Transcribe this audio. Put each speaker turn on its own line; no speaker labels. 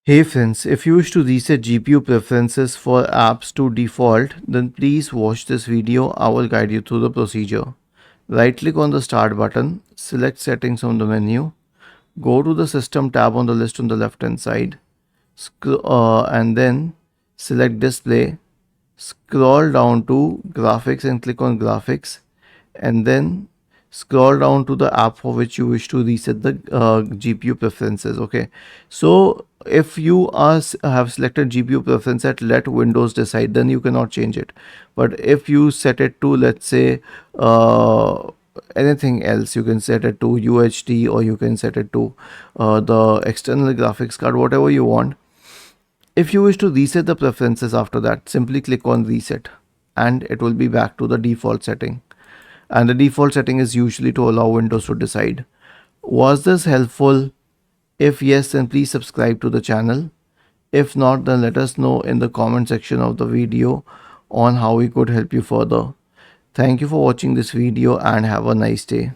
Hey friends, if you wish to reset GPU preferences for apps to default, then please watch this video. I will guide you through the procedure. Right click on the start button, select settings on the menu, go to the system tab on the list on the left hand side, and then select display, scroll down to graphics and click on graphics, and then scroll down to the app for which you wish to reset the GPU preferences. Okay, so if you have selected GPU preference at let Windows decide, then you cannot change it. But if you set it to, let's say, anything else, you can set it to UHD, or you can set it to the external graphics card, whatever you want. If you wish to reset the preferences after that, simply click on reset and it will be back to the default setting. And the default setting is usually to allow Windows to decide. Was this helpful? If yes, then please subscribe to the channel. If not, then let us know in the comment section of the video on how we could help you further. Thank you for watching this video and have a nice day.